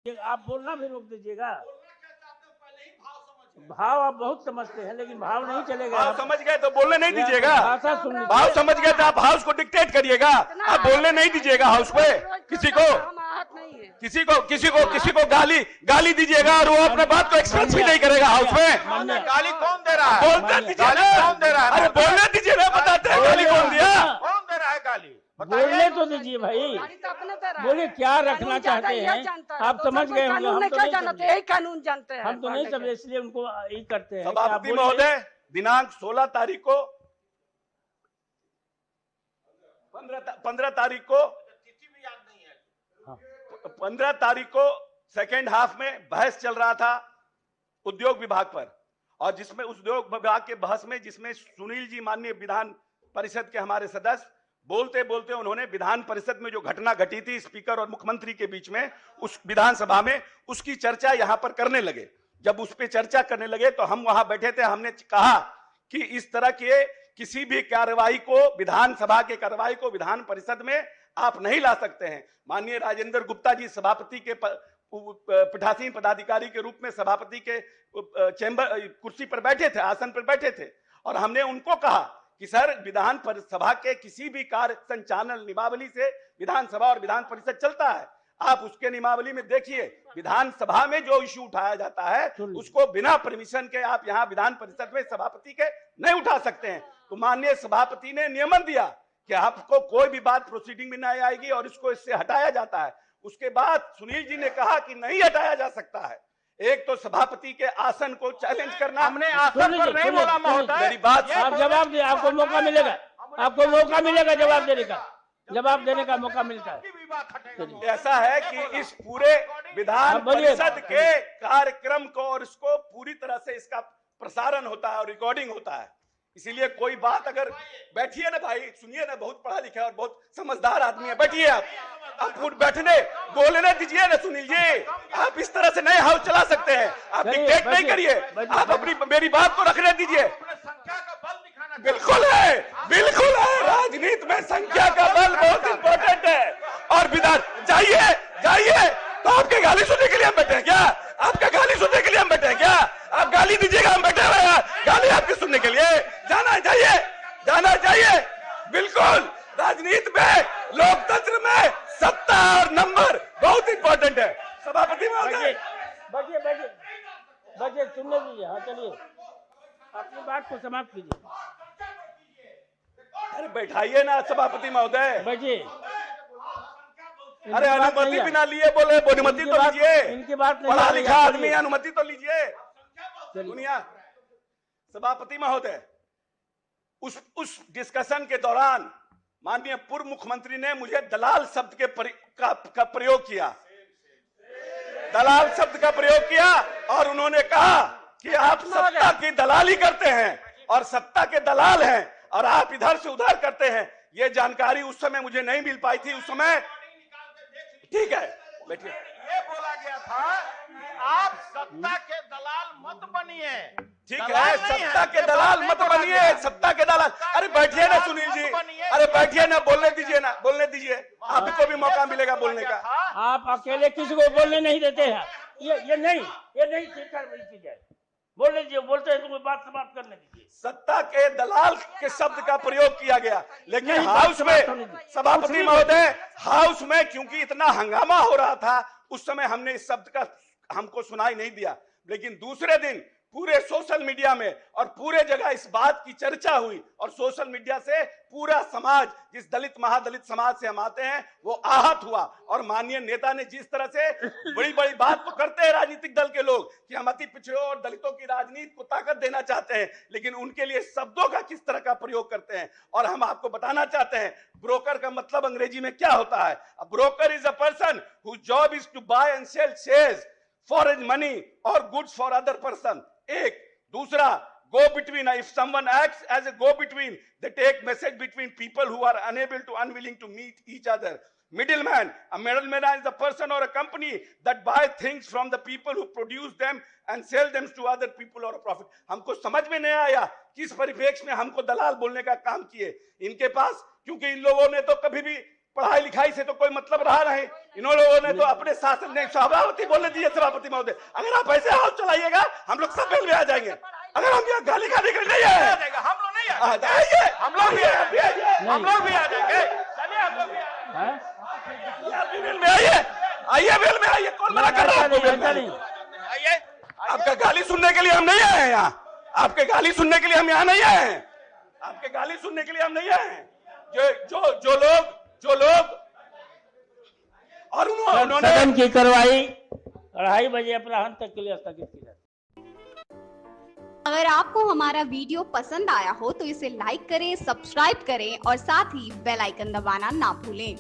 आप बोलना भी रोक दीजिएगा। भाव आप बहुत समझते हैं, लेकिन भाव नहीं चलेगा। भाव समझ गए तो बोलने नहीं दीजिएगा। भाषा सुन लीजिए। भाव समझ गए तो आप हाउस को डिक्टेट करिएगा, आप बोलने नहीं दीजिएगा हाउस पे। किसी को गाली दीजिएगा और वो अपने बात को एक्सप्रेस भी नहीं करेगा हाउस में। गाली कौन दे रहा है? बोलते दीजिए ना, कौन दे रहा है? अरे बोलने दीजिए ना, बताते हैं गाली कौन दिया। कौन दे रहा है गाली? बोलने तो दीजिए भाई, बोले क्या रखना चाहते हैं आप, समझ गए होंगे। हम तो यही कानून जानते हैं, हम तो नहीं समझे, इसलिए उनको यही करते हैं। सभापति महोदय, दिनांक 16 तारीख को 15 तारीख को 15 तारीख को सेकेंड हाफ में बहस चल रहा था उद्योग विभाग पर, और जिसमें उद्योग विभाग के बहस में जिसमें सुनील जी माननीय विधान परिषद के हमारे सदस्य बोलते बोलते उन्होंने विधान परिषद में जो घटना घटी थी स्पीकर और मुख्यमंत्री के बीच में उस विधानसभा में, उसकी चर्चा यहां पर करने लगे। जब उस पर चर्चा करने लगे तो हम वहां बैठे थे, हमने कहा कि इस तरह के किसी भी कार्रवाई को, विधानसभा के कार्रवाई को विधान परिषद में आप नहीं ला सकते हैं। माननीय राजेंद्र गुप्ता जी सभापति के पीठासीन पदाधिकारी के रूप में सभापति के चैम्बर कुर्सी पर बैठे थे, आसन पर बैठे थे, और हमने उनको कहा कि सर, विधान सभा के किसी भी कार्य संचालन नियमावली से विधानसभा और विधान परिषद चलता है। आप उसके नियमावली में देखिए, विधानसभा में जो इश्यू उठाया जाता है उसको बिना परमिशन के आप यहाँ विधान परिषद में सभापति के नहीं उठा सकते हैं। तो माननीय सभापति ने नियमन दिया कि आपको कोई भी बात प्रोसीडिंग में नहीं आएगी और इसको इससे हटाया जाता है। उसके बाद सुनील जी ने कहा कि नहीं हटाया जा सकता है। एक तो सभापति के आसन को चैलेंज करना, हमने आसन पर नहीं बोला महोदय। मेरी बात आप जवाब दे, आपको मौका मिलेगा, आपको मौका मिलेगा जवाब देने का, जवाब देने का मौका मिलता है। ऐसा है कि इस पूरे विधान परिषद के कार्यक्रम को और इसको पूरी तरह से इसका प्रसारण होता है और रिकॉर्डिंग होता है। इसीलिए कोई बात अगर, बैठिए ना भाई, सुनिए ना, बहुत पढ़ा लिखा है और बहुत समझदार आदमी है, बैठिए आप बैठने बोलने दीजिए ना सुनील जी। आप इस तरह से नए हाउस चला सकते हैं, आप डिक्टेट नहीं करिए, आप अपनी मेरी बात को रखने दीजिए। बिल्कुल है, बिल्कुल है, राजनीति में संख्या का बल बहुत इंपॉर्टेंट है। और विधान जाइए तो आपके गाली सुनने के लिए हम बैठे हैं क्या? आपका गाली सुनने के लिए हम बैठे हैं क्या? आप गाली दीजिएगा, हम बैठे हुए हैं गाली आपकी सुनने के लिए। जाना चाहिए। बिल्कुल, राजनीति में, लोकतंत्र में सत्ता और नंबर बहुत इंपॉर्टेंट है। सभापति महोदय, बजे सुनने दीजिए। हाँ, चलिए अपनी बात को समाप्त कीजिए। अरे बैठाइए ना सभापति महोदय। बजे, अरे अनुमति बिना लिए बोले, अनुमति तो लीजिए, इनकी बात नहीं, पढ़ा लिखा आदमी, अनुमति तो लीजिए। दुनिया सभापति महोदय, उस डिस्कशन के दौरान माननीय पूर्व मुख्यमंत्री ने मुझे दलाल शब्द का प्रयोग किया, दलाल शब्द का प्रयोग किया, और उन्होंने कहा कि आप सत्ता की दलाली करते हैं और सत्ता के दलाल हैं और आप इधर से उधर करते हैं। ये जानकारी उस समय मुझे नहीं मिल पाई थी। उस समय ठीक है, बैठिए। ये बोला गया था कि आप सत्ता के दलाल मत बनिए। ठीक है, सत्ता के दलाल मत बनिए, सत्ता के दलाल। अरे बैठिए ना सुनील जी, अरे बैठिए ना, बोलने दीजिए, आपको भी मौका मिलेगा बोलने का। आप अकेले किसी को बोलने नहीं देते हैं। ये नहीं चीज है। बोलने दीजिए, बोलते हैं तो कोई बात समाप्त करने दीजिए। सत्ता के दलाल के शब्द का प्रयोग किया गया, लेकिन हाउस में सभापति महोदय, हाउस में क्योंकि इतना हंगामा हो रहा था उस समय हमने इस शब्द का हमको सुनाई नहीं दिया। लेकिन दूसरे दिन पूरे सोशल मीडिया में और पूरे जगह इस बात की चर्चा हुई और सोशल मीडिया से पूरा समाज, जिस दलित महादलित समाज से हम आते हैं, वो आहत हुआ। और माननीय नेता ने जिस तरह से बड़ी बड़ी बात तो करते हैं राजनीतिक दल के लोग कि हम अति पिछड़ों और दलितों की राजनीति को ताकत देना चाहते हैं, लेकिन उनके लिए शब्दों का किस तरह का प्रयोग करते हैं। और हम आपको बताना चाहते हैं, ब्रोकर का मतलब अंग्रेजी में क्या होता है? Broker is a person whose job is to buy and sell shares for money और गुड्स फॉर अदर पर्सन। एक दूसरा, go between, if someone acts as a go between, they take message between people who are unwilling to meet each other. Middleman, a middleman is a person or a company that buy things from the people who produce them and sell them to other people or a profit. हमको समझ में नहीं आया किस परिप्रेक्ष्य में हमको दलाल बोलने का काम किए। इनके पास, क्योंकि इन लोगों ने तो कभी भी पढ़ाई लिखाई से तो कोई मतलब रहा नहीं। इन लोगों ने तो अपने शासन ने सभापति बोलने दिए, सभापति महोदय अगर आप ऐसे हाउस चलाइएगा हम लोग सब बेल में आ जाएंगे। अगर हम यहाँ गाली खाने के लिए नहीं आए, हम लोग नहीं आइए, हम लोग भी हम लोग भी आ जाएंगे। चलिए हम लोग भी आप भी बेल में आइए, आइए बेल में आइए। कौन मना कर रहा है आपको बेल में? आइए। आपका गाली सुनने के लिए हम नहीं आए हैं यहाँ, आपके गाली सुनने के लिए हम यहाँ नहीं आए हैं, आपके गाली सुनने के लिए हम नहीं आए हैं। जो लोग और उन्होंने सदन की कार्रवाई 2:30 बजे अपराह्न तक के लिए स्थगित की जाती है। अगर आपको हमारा वीडियो पसंद आया हो तो इसे लाइक करें, सब्सक्राइब करें और साथ ही बेल आइकन दबाना ना भूलें।